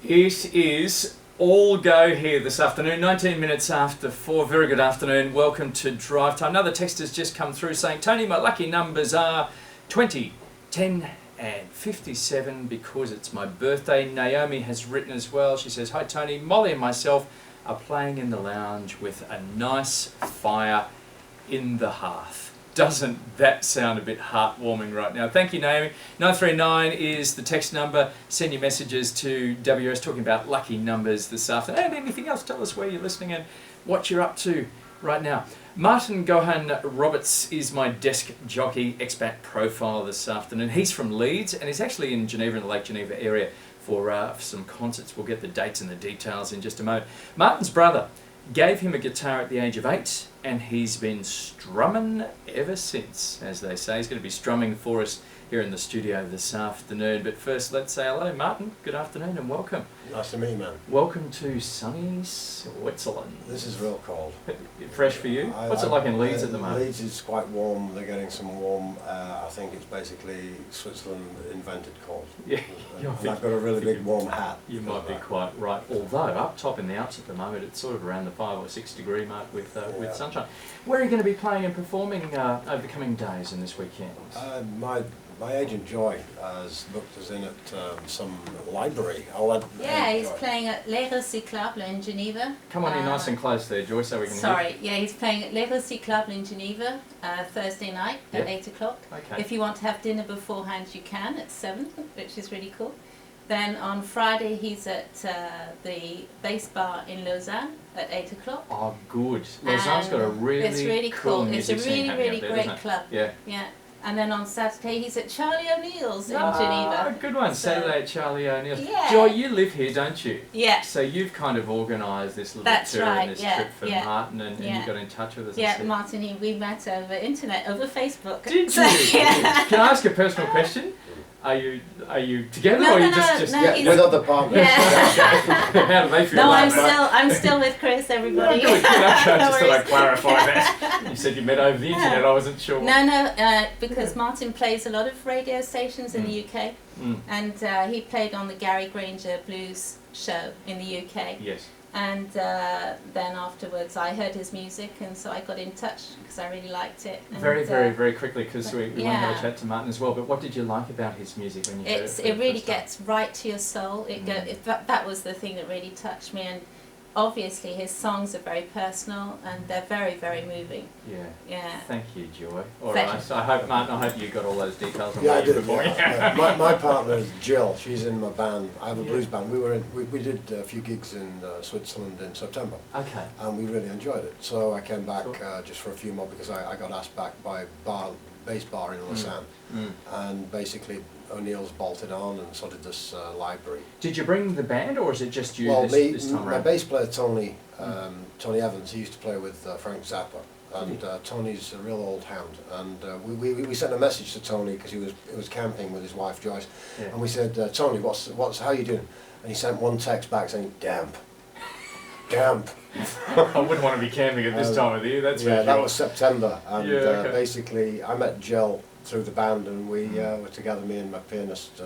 It is all go here this afternoon, 19 minutes after 4. Very good afternoon. Welcome to Drive Time. Another text has just come through saying, Tony, my lucky numbers are 20, 10 and 57 because it's my birthday. Naomi has written as well. She says, hi Tony, Molly and myself are playing in the lounge with a nice fire in the hearth. Doesn't that sound a bit heartwarming right now? Thank you, Naomi. 939 is the text number. Send your messages to WRS talking about lucky numbers this afternoon. And anything else, tell us where you're listening and what you're up to right now. Martin Gaughan Roberts is my desk jockey expat profile this afternoon. He's from Leeds and he's actually in Geneva, in the Lake Geneva area for some concerts. We'll get the dates and the details in just a moment. Martin's brother gave him a guitar at the age of 8 and he's been strumming ever since, as they say. He's going to be strumming for us here in the studio this afternoon. But first, let's say hello, Martin. Good afternoon and welcome. Nice to meet you, man. Welcome to sunny Switzerland. This is real cold. Fresh for you? What's it like in Leeds at the moment? Leeds is quite warm. They're getting some warm. I think it's basically Switzerland invented cold. Yeah. And I've got a really big warm hat. You might be quite right. Although up top in the Alps at the moment, it's sort of around the 5 or 6 degree mark with sunshine. Where are you going to be playing and performing over the coming days and this weekend? My agent Joy has booked us in at some library. He's playing at Les Recyclables in Geneva. Come on in nice and close there, Joy, so we can he's playing at Les Recyclables in Geneva Thursday night at 8 o'clock. Okay. If you want to have dinner beforehand, you can at 7, which is really cool. Then on Friday, he's at the bass bar in Lausanne at 8 o'clock. Oh, good. Lausanne's got a really cool music It's a scene really there, great club. Yeah. And then on Saturday, he's at Charlie O'Neill's in Geneva. Good one. So, Saturday at Charlie O'Neill's. Yeah. Joy, you live here, don't you? Yeah. So you've kind of organised this little tour and this trip for Martin, and you got in touch with us. Yeah, Martin, we met over internet, over Facebook. Did you? Yeah. Can I ask a personal question? Are you together or are you just with other partners? Yeah. How do they feel? No, I'm still with Chris. Everybody. I just thought I'd clarify that. You said you met over the internet. I wasn't sure. No, because Martin plays a lot of radio stations in the UK, and he played on the Gary Granger Blues show in the UK. Yes. And then afterwards I heard his music and so I got in touch because I really liked it. And very quickly, because we want to have a chat to Martin as well, but what did you like about his music when you heard it? It really gets right to your soul. That was the thing that really touched me, and obviously his songs are very personal and they're very, very moving. Yeah. Thank you, Joy. All right. So I hope, Martin, I hope you got all those details on I did. My partner is Jill. She's in my band. I have a blues band. We did a few gigs in Switzerland in September. Okay. And we really enjoyed it. So I came back just for a few more because I got asked back by bass bar in Lausanne. And basically O'Neill's bolted on, and so did this library. Did you bring the band, or is it just you this time around? My bass player Tony Evans, he used to play with Frank Zappa, and Tony's a real old hound. And we sent a message to Tony because he was camping with his wife Joyce, and we said, Tony, how you doing? And he sent one text back saying, damp. I wouldn't want to be camping at this time of the year. That's for sure. That was September, and basically I met Jill through the band, and we were together, me and my pianist,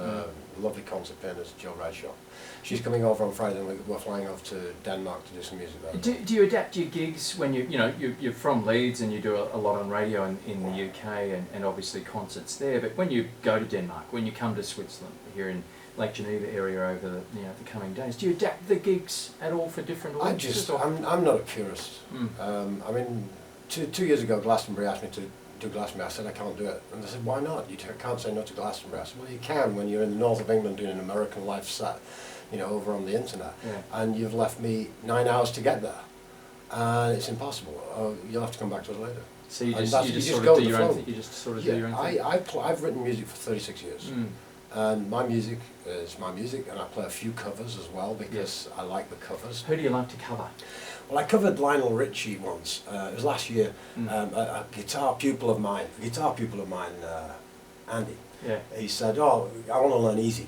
lovely concert pianist, Jill Bradshaw. She's coming over on Friday, and we're flying off to Denmark to do some music there. Do you adapt your gigs when you're from Leeds and you do a lot on radio in the UK and obviously concerts there, but when you go to Denmark, when you come to Switzerland here in Lake Geneva area over the coming days, do you adapt the gigs at all for different audiences? I'm not a purist. I mean, 2 years ago Glastonbury asked me to do Glastonbury. I said I can't do it, and they said, why not? You can't say no to Glastonbury. I said, well, you can when you're in the north of England doing an American Life set, over on the internet, and you've left me 9 hours to get there, and it's impossible. You'll have to come back to us later. So you just sort of do your own thing. You just sort of do your own thing. I've written music for 36 years. And my music is my music, and I play a few covers as well because I like the covers. Who do you like to cover? Well, I covered Lionel Richie once. It was last year. A guitar pupil of mine, Andy. Yeah. He said, "Oh, I want to learn Easy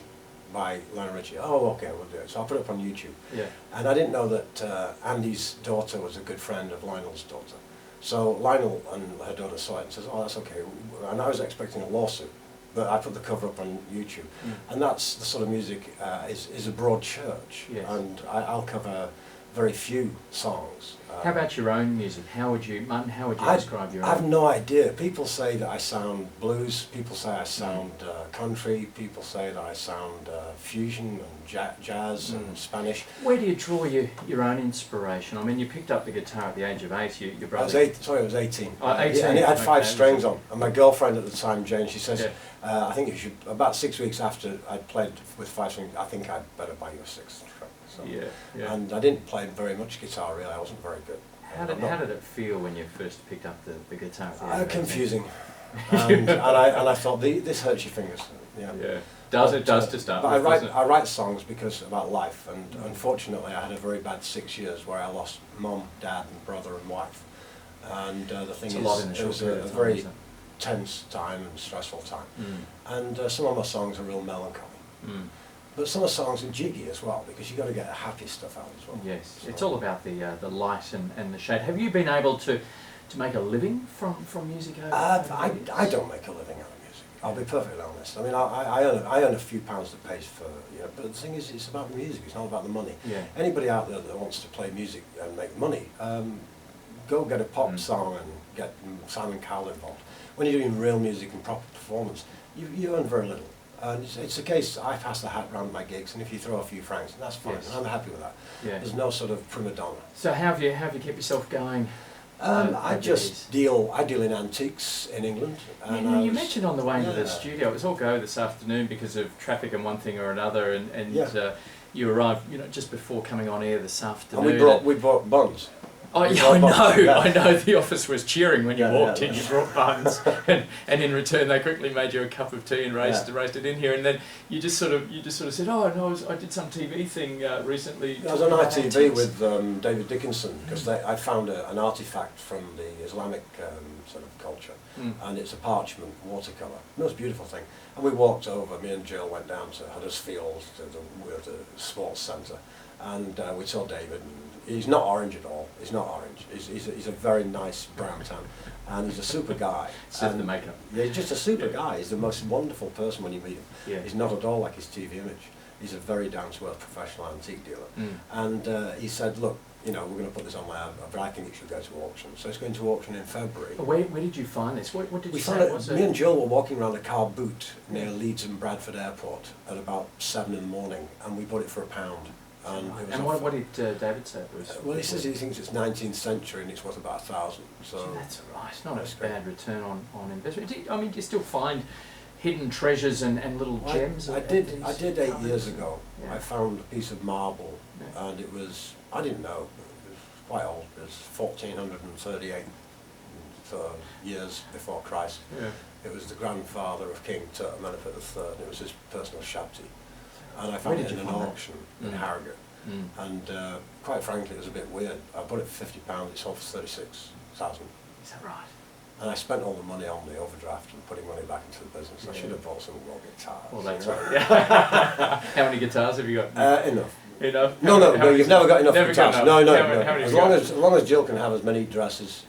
by Lionel Richie." Oh, okay, we'll do it. So I put it up on YouTube. Yeah. And I didn't know that Andy's daughter was a good friend of Lionel's daughter. So Lionel and her daughter saw it and says, "Oh, that's okay." And I was expecting a lawsuit. But I put the cover up on YouTube, and that's the sort of music is a broad church, Yes. and I'll cover very few songs. How about your own music? Martin, how would you describe your I have own? no idea. People say that I sound blues, people say I sound country, people say that I sound fusion and jazz and Spanish. Where do you draw your own inspiration? I mean, you picked up the guitar at the age of 8, your brother... I was 18. Oh, 18. And it had 5 Okay. strings on. And my girlfriend at the time, Jane, she says, Yeah. I think you should, about 6 weeks after I played with 5 strings, I think I'd better buy you a 6th string. So, Yeah. and I didn't play very much guitar really, I wasn't very good. How did it feel when you first picked up the guitar? At the age of 18? Confusing. and I thought, this hurts your fingers. Yeah. Yeah. It does to start But with, doesn't it? I write songs because about life, and unfortunately I had a very bad 6 years where I lost mum, dad and brother and wife. And the thing It's a lot in a is, it short was period a of time, very isn't it? tense time and stressful time. Mm. And some of my songs are real melancholy. Mm. But some of the songs are jiggy as well, because you've got to get the happy stuff out as well. Yes, So- it's all about the light and the shade. Have you been able to make a living from music over I the years? don't make a living out of music. I'll be perfectly honest. I mean, I earn a few pounds a piece for, but the thing is, it's about the music. It's not about the money. Yeah. Anybody out there that wants to play music and make money, go get a pop Mm. song and get Simon Cowell involved. When you're doing real music and proper performance, you earn very little. And it's a case, I pass the hat round my gigs, and if you throw a few francs, that's fine. Yes. And I'm happy with that. Yeah. There's no sort of prima donna. So how have you kept yourself going? I just deal in antiques in England. And You mentioned on the way into the Yeah. studio, it was all go this afternoon because of traffic and one thing or another, and Yeah. you arrived, just before coming on air this afternoon. And we brought buns. Oh, we yeah, I brought know. buns, yeah. I know. The office was cheering when you Yeah, walked yeah. in. You brought buns, and in return they quickly made you a cup of tea and raced it in here. And then you just sort of said, "Oh no, I did some TV thing recently." I was on talking about ITV antiques." with David Dickinson because I found an artifact from the Islamic sort of culture, and it's a parchment watercolour. Most beautiful thing. And we walked over. Me and Jill went down to Huddersfield to the sports centre, and we saw David. And he's not orange at all. He's not orange. He's a very nice brown tan, and he's a super guy. Except And the makeup. Yeah, he's just a super guy. He's the most wonderful person when you meet him. Yeah. He's not at all like his TV image. He's a very down-to-earth professional antique dealer. And he said, look, we're going to put this on my ad, but I think it should go to auction. So it's going to auction in February. Where did you find this? What did We you found say? it, Was me and Jill were walking around a car boot near Leeds and Bradford Airport at about 7 in the morning, and we bought it for £1. And, it was And off- what did David say it was? well, he says he thinks it's 19th century and it's worth about 1,000. So That's all right. It's not That's a great. bad return on investment. Do you still find hidden treasures and little gems? I at did these 8 cupboards? years ago. Yeah. I found a piece of marble, Yeah. and it was, I didn't know, it was quite old. It was 1438 years before Christ. Yeah. It was the grandfather of King Amenhotep III. It was his personal shabti. And I Where found did it you in an find that? auction in Mm. Harrogate. Mm. And quite frankly, it was a bit weird. I bought it for £50, it sold for 36,000. Is that right? And I spent all the money on the overdraft and putting money back into the business. I Yeah. should have bought some more guitars. Well, that's right. Yeah. How many guitars have you got? Enough. Enough? No, you've never got enough Never got guitars. enough. No. How many have As you long got? as Jill can have as many dresses,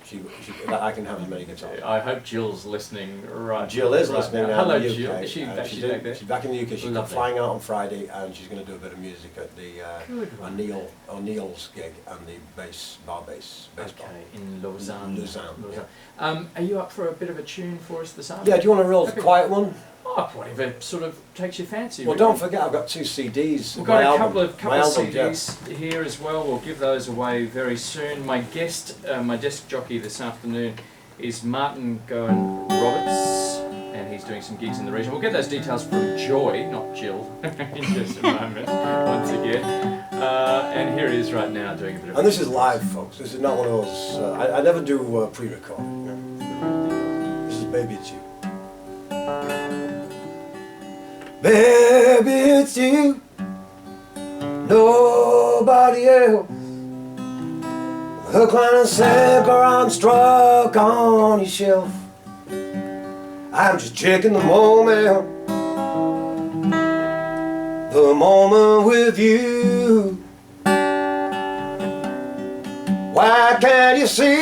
that I can have as many guitars. I hope Jill's listening right. Jill is right listening now. now Hello, in the UK. Jill. Is she and actually back there? She's back in the UK. She's Lovely. flying out on Friday, and she's going to do a bit of music at the Good one. O'Neill's gig and the bar bass bar. Okay, in Lausanne. Lausanne, Are you up for a bit of a tune for us this afternoon? Yeah, do you want a real Okay. quiet one? Oh, whatever sort of takes your fancy. Well, really. don't forget I've got 2 CDs. We've got My a couple album- of my album, CDs here as well. We'll give those away very soon. My guest, my desk jockey this afternoon is Martin Gaughan Roberts, and he's doing some gigs in the region. We'll get those details from Joy, not Jill, in just a moment, once again. And here he is right now doing a bit of... And this is live, folks. This is not one of those... I never do pre-recording. This is Baby It's You. Baby, it's you, nobody else. Hook, line, and sinker, I'm struck on your shelf. I'm just checking the moment with you. Why can't you see?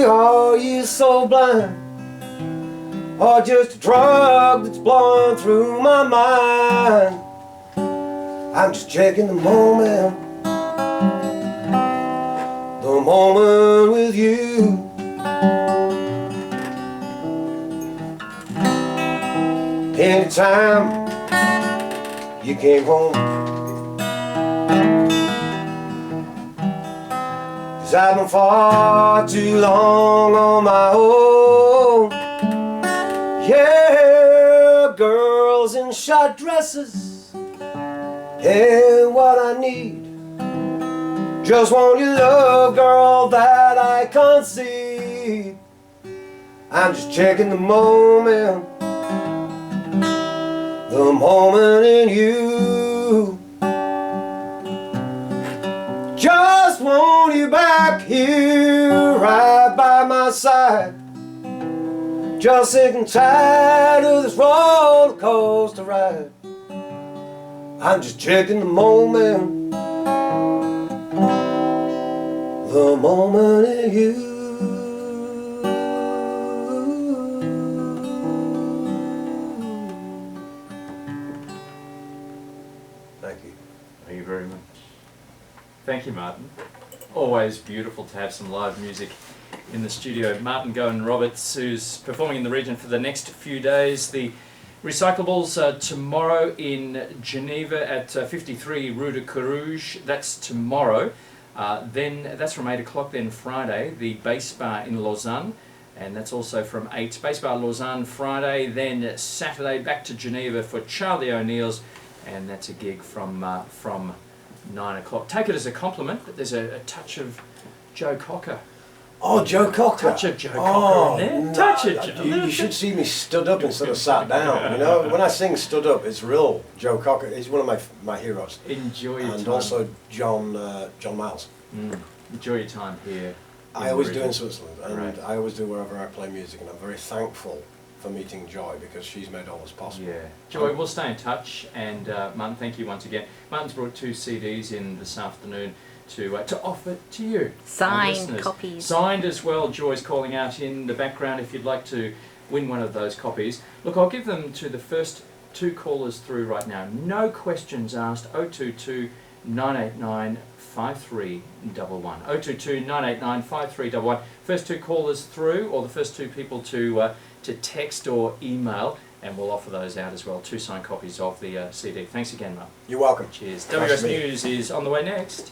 Are you so blind? or just a drug that's blowing through my mind. I'm just checking the moment with you. Anytime you came home, 'cause I've been far too long on my own. Yeah, girls in short dresses ain't what I need. Just want your love, girl, that I can't see. I'm just checking the moment in you. Just want you back here, right by my side. Just sick and tired of this roller coaster ride. I'm just checking the moment in you. Thank you. Thank you very much. Thank you, Martin. Always beautiful to have some live music in the studio. Martin Gaughan Roberts, who's performing in the region for the next few days. The Recyclables tomorrow in Geneva at 53 Rue de Carouge. That's tomorrow. Then that's from 8 o'clock. Then Friday, the Bass Bar in Lausanne, and that's also from 8. Bass Bar Lausanne Friday. Then Saturday back to Geneva for Charlie O'Neill's, and that's a gig from 9 o'clock. Take it as a compliment that there's a touch of Joe Cocker. Oh, Joe Cocker. Touch of Joe Cocker in there. No, Touch it, Joe. you should see me stood up instead of sat down. You know, when I sing stood up, it's real. Joe Cocker. He's one of my heroes. Enjoy your time. And also John Miles. Enjoy your time here. I always do in Switzerland, and Right. I always do wherever I play music, and I'm very thankful for meeting Joy because she's made all this possible. Yeah. Joy, we'll stay in touch, and Martin, thank you once again. Martin's brought 2 CDs in this afternoon to offer to you. our Signed listeners. copies. Signed as well. Joy's calling out in the background if you'd like to win one of those copies. Look, I'll give them to the first 2 callers through right now. No questions asked. 022 989 5311. 022 989 5311. First 2 callers through, or the first 2 people to text or email, and we'll offer those out as well. 2 signed copies of the CD. Thanks again, Mark. You're welcome. Cheers. Nice WRS to meet you. News is on the way next.